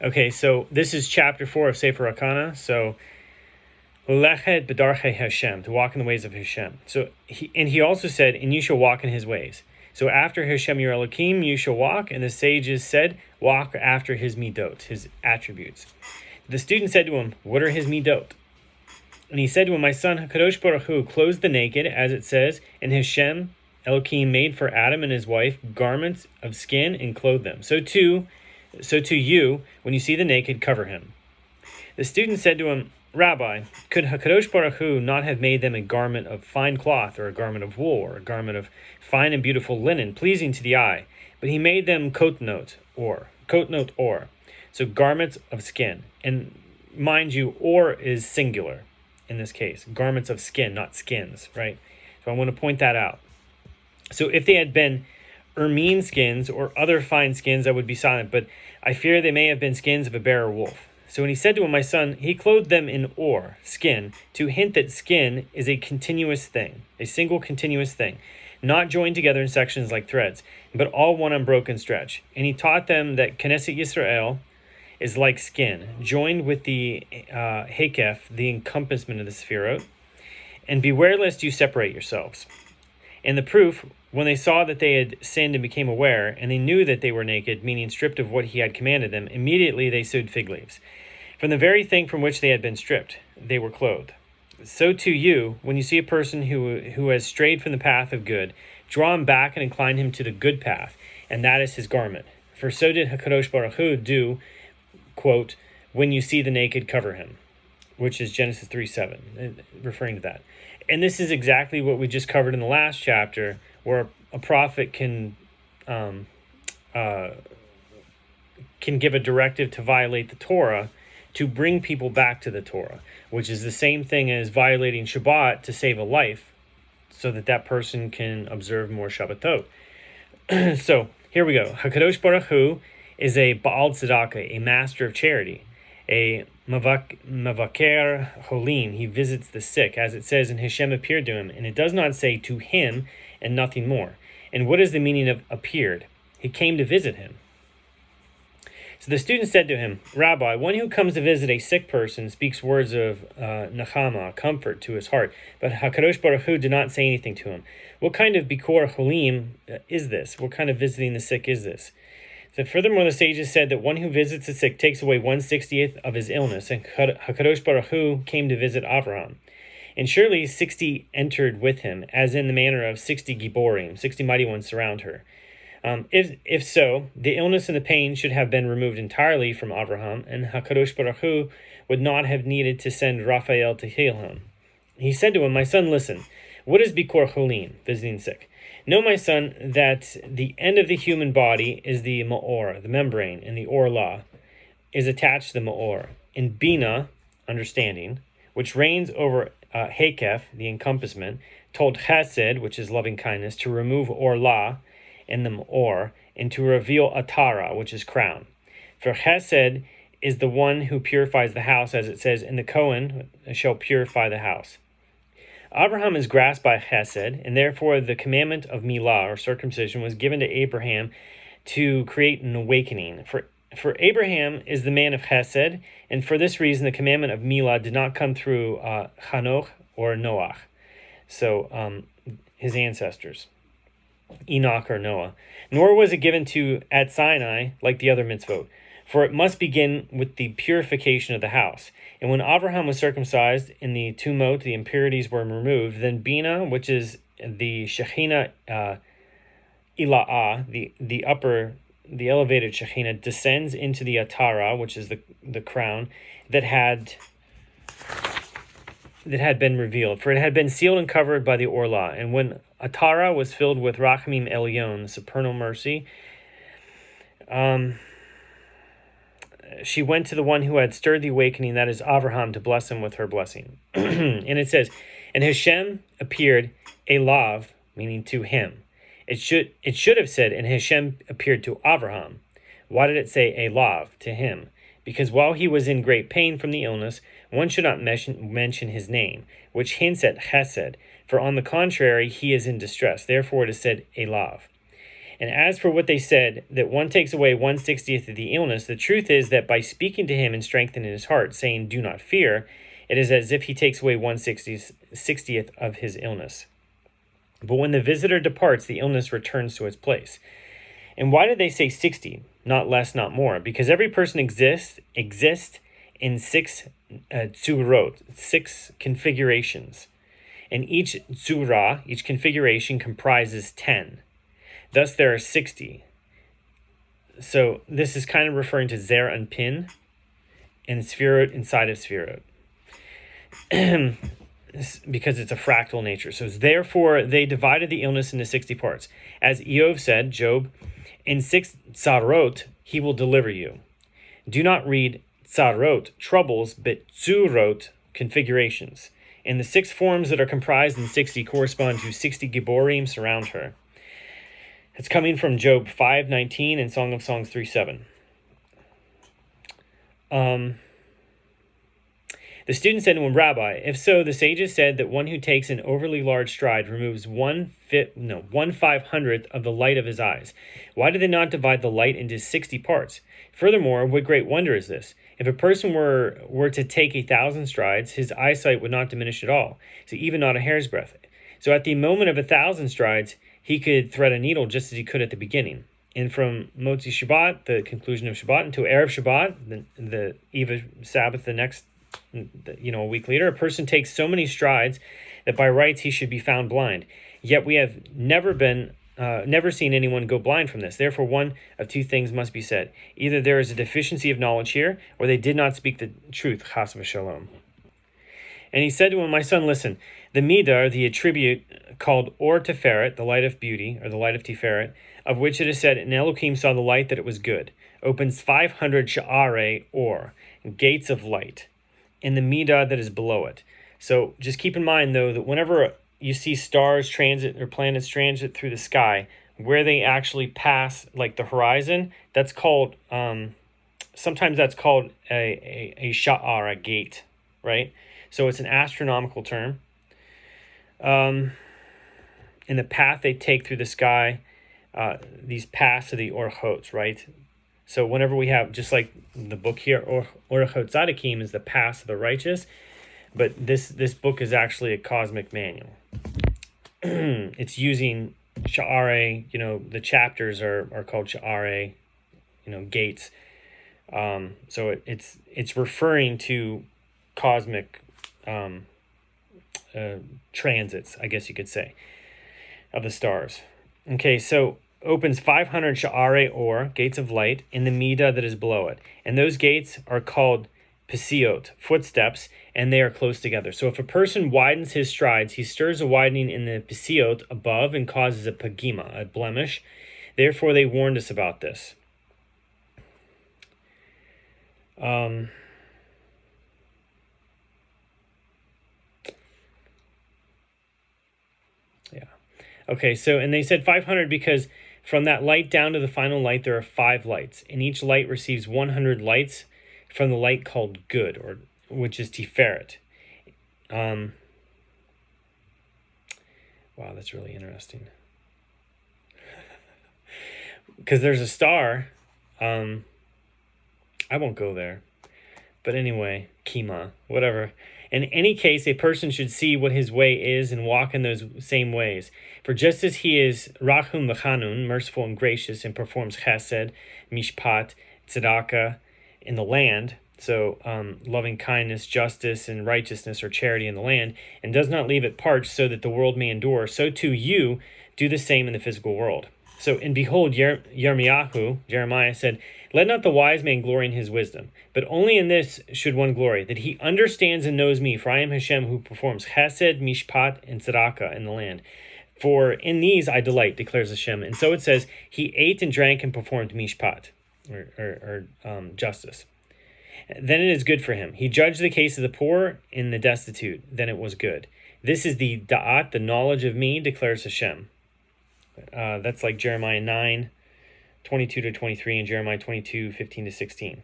Okay, so this is chapter 4 of Sefer HaKaneh. So, Lechet b'darchei Hashem, to walk in the ways of Hashem. So, he also said, and you shall walk in his ways. So after Hashem your Elohim, you shall walk, and the sages said, walk after his midot, his attributes. The student said to him, what are his midot? And he said to him, my son, HaKadosh Baruch Hu clothes the naked, as it says, and Hashem, Elohim, made for Adam and his wife garments of skin and clothed them. So too you, when you see the naked, cover him. The student said to him, Rabbi, could HaKadosh Baruch Hu not have made them a garment of fine cloth, or a garment of wool, or a garment of fine and beautiful linen, pleasing to the eye? But he made them kotnot or. So garments of skin. And mind you, or is singular in this case. Garments of skin, not skins, right? So I want to point that out. So if they had been ermine skins or other fine skins, I would be silent, but I fear they may have been skins of a bear or wolf. So when he said to him, my son, he clothed them in skin, to hint that skin is a continuous thing, a single continuous thing, not joined together in sections like threads, but all one unbroken stretch. And he taught them that Knesset Yisrael is like skin, joined with the Hekef, the encompassment of the Sefirot, and beware lest you separate yourselves. And the proof, when they saw that they had sinned and became aware, and they knew that they were naked, meaning stripped of what he had commanded them, immediately they sewed fig leaves. From the very thing from which they had been stripped, they were clothed. So too you, when you see a person who has strayed from the path of good, draw him back and incline him to the good path, and that is his garment. For so did HaKadosh Baruch Hu do, quote, when you see the naked, cover him, which is Genesis 3:7, referring to that. And this is exactly what we just covered in the last chapter, where a prophet can give a directive to violate the Torah to bring people back to the Torah, which is the same thing as violating Shabbat to save a life, so that person can observe more Shabbatot. So here we go. HaKadosh Baruch Hu is a Baal Tzedakah, a master of charity, a Mavaker Holim. He visits the sick, as it says, and Hashem appeared to him. And it does not say to him and nothing more. And what is the meaning of appeared? He came to visit him. So the student said to him, Rabbi, one who comes to visit a sick person speaks words of nachama, comfort to his heart. But HaKadosh Baruch Hu did not say anything to him. What kind of Bikor Holim is this? What kind of visiting the sick is this? So furthermore, the sages said that one who visits the sick takes away 1/60th of his illness, and HaKadosh Baruch Hu came to visit Avraham. And surely 60 entered with him, as in the manner of 60 Giborim, 60 mighty ones surround her. If so, the illness and the pain should have been removed entirely from Avraham, and HaKadosh Baruch Hu would not have needed to send Raphael to heal him. He said to him, my son, listen, what is Bikor Cholim, visiting sick? Know, my son, that the end of the human body is the Ma'or, the membrane, and the Orlah is attached to the Ma'or. And Bina, understanding, which reigns over Hekef, the encompassment, told Chesed, which is loving kindness, to remove Orlah and the Ma'or, and to reveal Atara, which is crown. For Chesed is the one who purifies the house, as it says, and the Kohen shall purify the house. Abraham is grasped by Chesed, and therefore the commandment of Milah, or circumcision, was given to Abraham to create an awakening. For Abraham is the man of Chesed, and for this reason the commandment of Milah did not come through Hanoch or Noach, so his ancestors, Enoch or Noah. Nor was it given to at Sinai like the other mitzvot, for it must begin with the purification of the house. And when Abraham was circumcised in the tumot, the impurities were removed. Then Bina, which is the Shekhinah Ila'ah, the elevated Shekhinah, descends into the Atara, which is the crown that had been revealed. For it had been sealed and covered by the Orlah. And when Atara was filled with Rachamim Elyon, the supernal mercy, she went to the one who had stirred the awakening, that is Avraham, to bless him with her blessing. And it says, and Hashem appeared Elav, meaning to him. It should have said, and Hashem appeared to Avraham. Why did it say Elav, to him? Because while he was in great pain from the illness, one should not mention his name, which hints at Chesed, for on the contrary, he is in distress. Therefore it is said Elav. And as for what they said, that one takes away 1/60th of the illness, the truth is that by speaking to him and strengthening his heart, saying, do not fear, it is as if he takes away 1/60th of his illness. But when the visitor departs, the illness returns to its place. And why did they say 60? Not less, not more. Because every person exists in 6 tzurot, 6 configurations. And each tzura, each configuration, comprises 10. Thus, there are 60. So this is kind of referring to zer and pin and sphirot inside of sphirot. Because it's a fractal nature. So therefore, they divided the illness into 60 parts. As Eov said, Job, in 6 tzarot, he will deliver you. Do not read tzarot, troubles, but tzurot, configurations. And the 6 forms that are comprised in 60 correspond to 60 Giborim surround her. It's coming from Job 5:19 and Song of Songs 3:7. The student said to him, Rabbi, if so, the sages said that one who takes an overly large stride removes 1/500th of the light of his eyes. Why do they not divide the light into 60 parts? Furthermore, what great wonder is this? If a person were to take 1,000 strides, his eyesight would not diminish at all, so even not a hair's breadth. So at the moment of 1,000 strides, he could thread a needle just as he could at the beginning. And from Motzi Shabbat, the conclusion of Shabbat, until Erev Shabbat, the Eve of Sabbath, the next, a week later, a person takes so many strides that by rights he should be found blind. Yet we have never seen anyone go blind from this. Therefore, one of 2 things must be said. Either there is a deficiency of knowledge here, or they did not speak the truth, chas v'shalom. And he said to him, my son, listen, the midah, the attribute called or teferet, the light of beauty, or the light of tiferet, of which it is said, and Elohim saw the light that it was good, opens 500 sha'arei or, gates of light, in the midah that is below it. So just keep in mind, though, that whenever you see stars transit or planets transit through the sky, where they actually pass, like the horizon, that's called, sometimes that's called a sha'ar, a gate, right? So it's an astronomical term. In the path they take through the sky, these paths are the orchot, right? So whenever we have, just like the book here, Orchot Tzadikim is the paths of the righteous, but this book is actually a cosmic manual. It's using sha'arei, the chapters are called sha'arei, gates. So it's referring to cosmic transits, I guess you could say, of the stars. Okay, so opens 500 sha'arei or, gates of light, in the midah that is below it. And those gates are called pesiot, footsteps, and they are close together. So if a person widens his strides, he stirs a widening in the pesiot above and causes a pagima, a blemish. Therefore, they warned us about this. Okay, so, and they said 500 because from that light down to the final light, there are 5 lights, and each light receives 100 lights from the light called good, or which is Tiferet. Wow, that's really interesting. Because there's a star. I won't go there. But anyway, Kima, whatever. In any case, a person should see what his way is and walk in those same ways. For just as he is Rachum v'Chanun, merciful and gracious, and performs chesed, mishpat, tzedakah in the land, so loving kindness, justice, and righteousness or charity in the land, and does not leave it parched so that the world may endure, so too you do the same in the physical world. So, and behold, Jeremiah said, let not the wise man glory in his wisdom, but only in this should one glory, that he understands and knows me, for I am Hashem who performs chesed, mishpat, and tzedakah in the land. For in these I delight, declares Hashem. And so it says, he ate and drank and performed mishpat, or justice. Then it is good for him. He judged the case of the poor and the destitute. Then it was good. This is the da'at, the knowledge of me, declares Hashem. That's like Jeremiah 9, 22 to 23, and Jeremiah 22, 15 to 16.